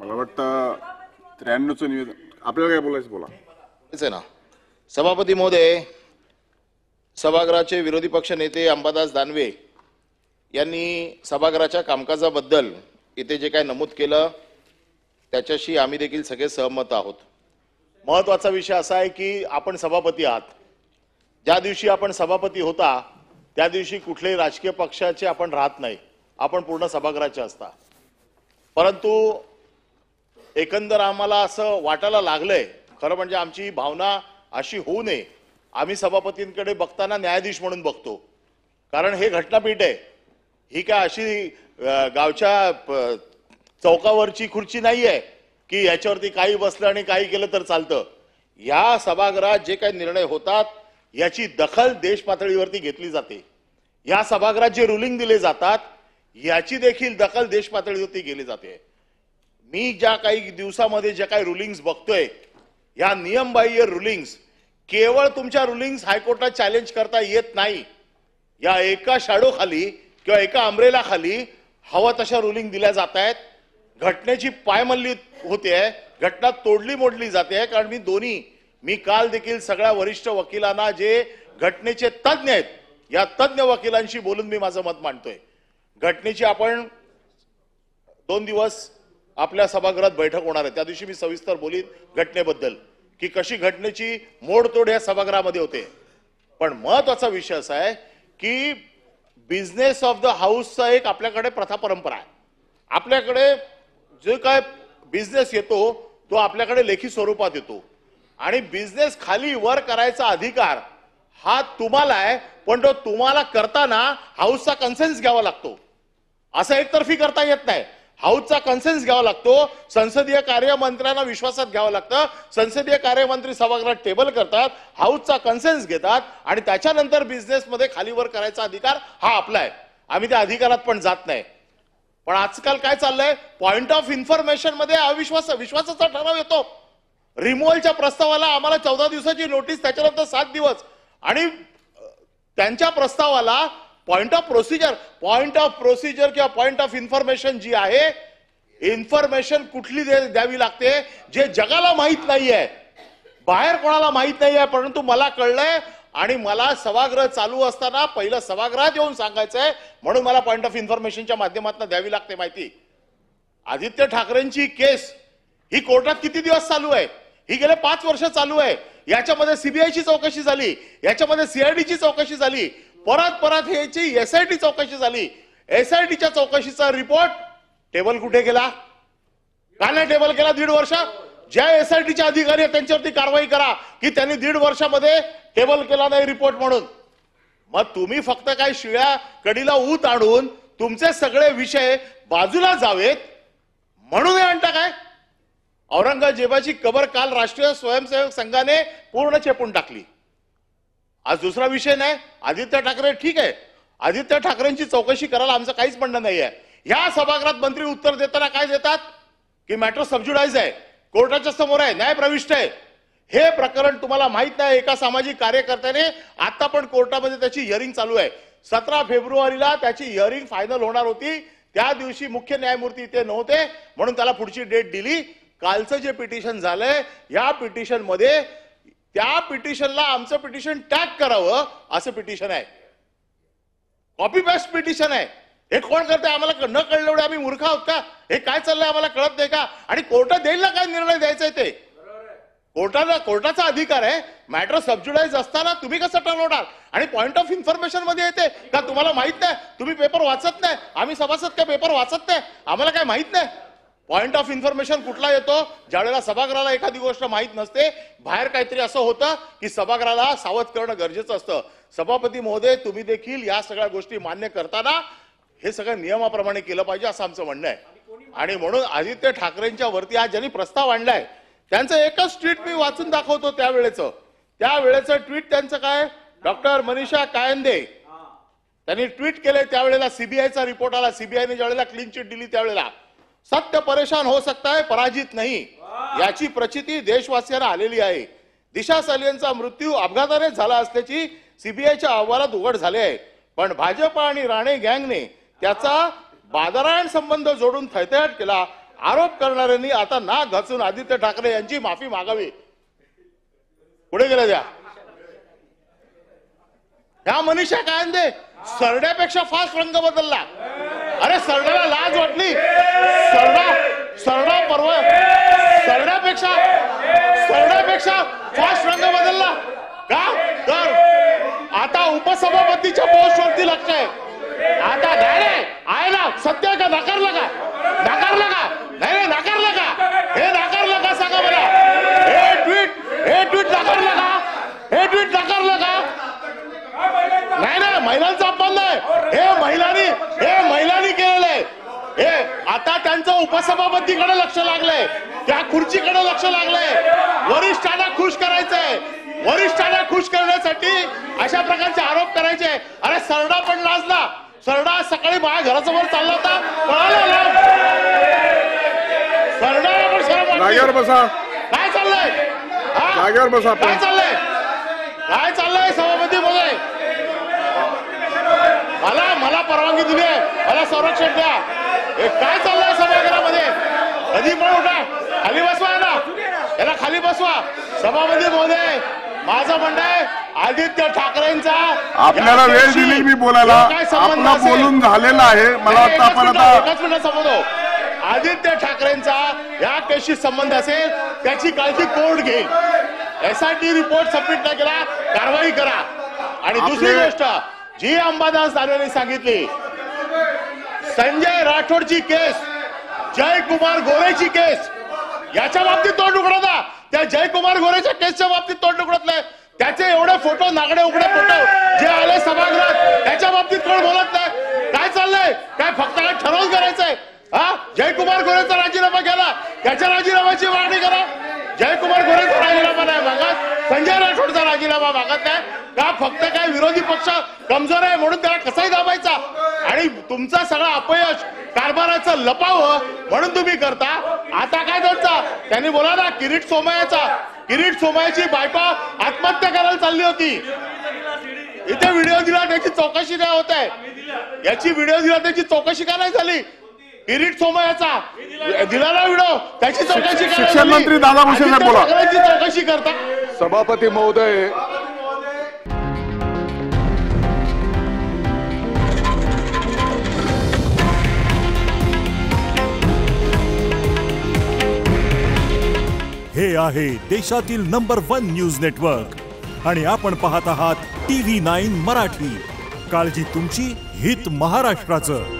मला वाटतं 93चं निवेदन आपल्याला काय बोलायचं बोला. आहे ना सभापती महोदय, सभागृहाचे विरोधी पक्ष नेते अंबादास दानवे यांनी सभागृहाच्या कामकाजाबद्दल इथे जे काय नमूद केलं त्याच्याशी आम्ही देखील सगळे सहमत आहोत. महत्त्वाचा विषय असा आहे की आपण सभापती आहात. ज्या दिवशी आपण सभापती होता त्या दिवशी कुठल्याही राजकीय पक्षाचे आपण राहत नाही, आपण पूर्ण सभागृहाचे असता. परंतु एकंदर आम्हाला असं वाटायला लागलंय, खरं म्हणजे आमची भावना अशी होऊ नये, आम्ही सभापतींकडे बघताना न्यायाधीश म्हणून बघतो. कारण हे घटनापीठ आहे, ही काय अशी गावच्या चौकावरची खुर्ची नाही आहे की याच्यावरती काही बसलं आणि काही केलं तर चालतं. या सभागृहात जे काही निर्णय होतात याची दखल देश पातळीवरती घेतली जाते. या सभागृहात जे रुलिंग दिले जातात याची देखील दखल देश पातळीवरती घेतली जाते. मी ज्या काही दिवसामध्ये जे काही रुलिंग्स बघतोय, या नियमबाह्य रुलिंग्स, केवळ तुमच्या रुलिंग्स हायकोर्टात चॅलेंज करता येत नाही. या एका शॅडो खाली किंवा एका अम्ब्रेला खाली हवा तशा रुलिंग दिल्या जात आहेत. घटनेची पायमल्ली होते, घटना तोडली मोडली जाते. कारण मी काल देखील सगळ्या वरिष्ठ वकिलांना जे घटनेचे तज्ञ आहेत या तज्ञ वकिलांशी बोलून मी माझं मत मांडतोय. घटनेची आपण 2 दिवस आपल्या सभागृहात बैठक होणार आहे, त्या दिवशी मी सविस्तर बोलीन घटनेबद्दल की कशी घटनेची मोडतोड या सभागृहामध्ये होते. पण महत्वाचा विषय असा आहे की बिझनेस ऑफ द हाऊसचा एक आपल्याकडे प्रथा परंपरा आहे. आपल्याकडे जे काय बिझनेस येतो तो आपल्याकडे लेखी स्वरूपात येतो आणि बिझनेस खाली वर करायचा अधिकार हा तुम्हाला आहे, पण तो तुम्हाला करताना हाऊसचा कन्सेन्स घ्यावा लागतो. असं एकतर्फी करता येत नाही. हाऊसचा कन्सेन्स घ्यावा लागतो. संसदीय कार्यमंत्र्यांना विश्वासात घ्यावं लागतं. संसदीय कार्यमंत्री सभागृहात टेबल करतात, हाऊसचा कन्सेन्स घेतात आणि त्याच्यानंतर बिझनेसमध्ये खालीवर करायचा अधिकार हा आपला आहे. आम्ही त्या अधिकारात पण जात नाही. पण आजकाल काय चाललंय, पॉइंट ऑफ इन्फॉर्मेशन मध्ये विश्वासाचा ठराव येतो. रिमूव्हलच्या प्रस्तावाला आम्हाला 14 दिवसाची नोटीस, त्याच्यानंतर 7 दिवस, आणि त्यांच्या प्रस्तावाला पॉइंट ऑफ प्रोसिजर किंवा पॉइंट ऑफ इन्फॉर्मेशन जी आहे, इन्फॉर्मेशन कुठली द्यावी लागते जे जगाला माहित नाहीये, बाहेर कोणाला माहित नाहीये, परंतु मला कळलंय आणि मला सभागृह चालू असताना पहिलं सभागृहात येऊन सांगायचंय, म्हणून मला पॉइंट ऑफ इन्फॉर्मेशनच्या माध्यमातून द्यावी लागते माहिती. आदित्य ठाकरेंची केस ही कोर्टात किती दिवस चालू आहे? ही गेले 5 वर्ष चालू आहे. याच्यामध्ये सीबीआयची चौकशी झाली, याच्यामध्ये सीआयडीची चौकशी झाली, परत ह्याची एसआयटी चौकशी झाली. एसआयटीच्या चौकशीचा रिपोर्ट टेबल कुठे गेला? का नाही टेबल केला 1.5 वर्ष? ज्या एसआयटीचे अधिकारी आहेत त्यांच्यावरती कारवाई करा की त्यांनी 1.5 वर्षामध्ये टेबल केला नाही रिपोर्ट म्हणून. मग तुम्ही फक्त काय शिळ्या कडीला ऊत आणून तुमचे सगळे विषय बाजूला जावेत म्हणून आणता काय? औरंगजेबाची कबर काल राष्ट्रीय स्वयंसेवक संघाने पूर्ण चेपून टाकली. आज दुसरा विषय नाही. आदित्य ठाकरे ठीक आहे, आदित्य ठाकरेंची चौकशी करायला आमचं काहीच म्हणणं नाही आहे. या सभागृहात मंत्री उत्तर देताना काय देतात की मॅटर सबज्युडाइज आहे, कोर्टाच्या समोर आहे, न्याय प्रविष्ट आहे. हे प्रकरण तुम्हाला माहित नाही. एका सामाजिक कार्यकर्त्याने आता पण कोर्टामध्ये त्याची हिअरिंग चालू आहे. 17 फेब्रुवारीला त्याची हिअरिंग फायनल होणार होती. त्या दिवशी मुख्य न्यायमूर्ती इथे नव्हते म्हणून त्याला पुढची डेट दिली. कालचं जे पिटिशन झालंय या पिटिशन मध्ये त्या पिटिशनला आमचं पिटिशन टॅग करावं असं पिटिशन आहे. कॉपी पेस्ट पिटिशन आहे. हे कोण करते? आम्हाला न कळलं एवढे आम्ही मूर्ख आहोत का? हे काय चाललंय आम्हाला कळत नाही का? आणि कोर्टात देईल ना काय निर्णय द्यायचा आहे ते कोर्टाचा अधिकार आहे. मॅटर सबज्युडाइज असताना तुम्ही कसं ठरवणार? आणि पॉइंट ऑफ इन्फॉर्मेशन मध्ये येते का? तुम्हाला माहित नाही? तुम्ही पेपर वाचत नाही? आम्ही सभासद काय पेपर वाचत नाही? आम्हाला काय माहित नाही? पॉइंट ऑफ इन्फॉर्मेशन कुठला येतो? ज्यावेळेला सभागृहाला एखादी गोष्ट माहित नसते, बाहेर काहीतरी असं होतं की सभागृहाला सावध करणं गरजेचं असतं. सभापती महोदय, तुम्ही देखील या सगळ्या गोष्टी मान्य करताना हे सगळं नियमाप्रमाणे केलं पाहिजे असं आमचं म्हणणं आहे. आणि म्हणून आदित्य ठाकरेंच्या वरती आज ज्यांनी प्रस्ताव आणलाय त्यांचं एकच ट्विट मी वाचून दाखवतो. त्यावेळेचं ट्विट त्यांचं काय, डॉक्टर मनीषा कायंदे त्यांनी ट्विट केले. त्यावेळेला सीबीआयचा रिपोर्ट आला. सीबीआयने ज्यावेळेला क्लीन चिट दिली त्यावेळेला सत्य परेशान हो सकता है, पराजित नाही, याची प्रचिती देशवासियांना आलेली आहे. दिशा सालियनचा मृत्यू अपघाताने झाला असल्याची सीबीआयच्या अहवालात उघड झाले आहे. पण भाजप आणि राणे गँगने त्याचा बादरायण संबंध जोडून थैथयाट केला आरोप करणाऱ्यांनी आता नाक घासून आदित्य ठाकरे यांची माफी मागावी. पुढे गेल्या द्या. ह्या मनीषा कायंदे सरड्यापेक्षा फास्ट रंग बदलला. अरे सरड्याला लाज वाटली. सरडा पर्व सरड्यापेक्षा फास्ट रंग बदलला का? तर आता उपसभापतीच्या पोस्टवरती लक्ष आहे. आता नाही आहे ना, सत्य का? नाकारलं का? नाही नाकारलं का? हे नाकारलं का सांगा मला. हे ट्विट नाकारलं का? नाही ना, महिलांचा अपमान नाही. हे महिलांनी केलेलं आहे. हे आता त्यांचं उपसभापतीकडे लक्ष लागलंय, त्या खुर्चीकडे लक्ष लागलंय. वरिष्ठांना खुश करायचंय. वरिष्ठांना खुश करण्यासाठी अशा प्रकारचे आरोप करायचे. अरे सरडा पण लाजला. सरडा सकाळी माझ्या घरासमोर चालला होता, पळाला. सरडाला पण शरम वाटते. जागेवर बसा. काय चाललंय? जागेवर बसा. काय चाललंय सभापती महोदय? मला परवानगी दिली आहे, मला संरक्षण द्या. हे काय चाललंय सभागृहामध्ये? कधी पण उठा, खाली बसवा ना, याला खाली बसवा. सभापती महोदय, माझं म्हणणं आहे आदित्य ठाकरेंचा आपल्याला वेळ दिली मी बोलायला. आपला बोलून झालेला आहे. मला आता आपण एकच मिनिट समजतो. आदित्य ठाकरेंचा या केसशी संबंध असेल त्याची काळजी कोर्ट घेईल. SIT रिपोर्ट सबमिट नाही केला, कारवाई करा. आणि दुसरी गोष्ट जी अंबादास दानवेंनी सांगितली, संजय राठोडची केस, जयकुमार गोरेची केस, याच्या बाबतीत तोंड उघडता. त्या जयकुमार गोरेच्या केसच्या बाबतीत तोंड उघडत नाही. त्याचे एवढे फोटो, नागडे उघडे फोटो जे आले सभागृहात, त्याच्या बाबतीत कोण बोलत नाही. काय चाललंय? काय फक्त काय ठरवून करायचंय? जयकुमार गोरेचा राजीनामा केला, त्याच्या राजीनाम्याची मागणी करा. जयकुमार गोरेचा राजीनामा नाही मागत, संजय राठोडचा राजीनामा मागत नाही का? फक्त काय विरोधी पक्ष कमजोर आहे म्हणून त्याला कसाही दाबायचा. आणि तुमचा सगळं अपयश कारभाराचं लपावं म्हणून तुम्ही करता. आता काय करता? त्यांनी बोला ना, किरीट सोमय्याची बायको आत्महत्या करायला चालली होती. इथे व्हिडिओ दिला, त्याची चौकशी नाही होत आहे. याची व्हिडिओ दिला, त्याची चौकशी का नाही झाली? किरीट सोमय्याचा दिला ना व्हिडिओ, त्याची चौकशी करा. शिक्षण मंत्री दादा भुसे साहेब बोला. चौकशी करता. सभापती महोदय, हे आहे देशातील नंबर 1 न्यूज नेटवर्क आणि आपण पाहत आहात TV9 मराठी. काळजी तुमची, हित महाराष्ट्राचं.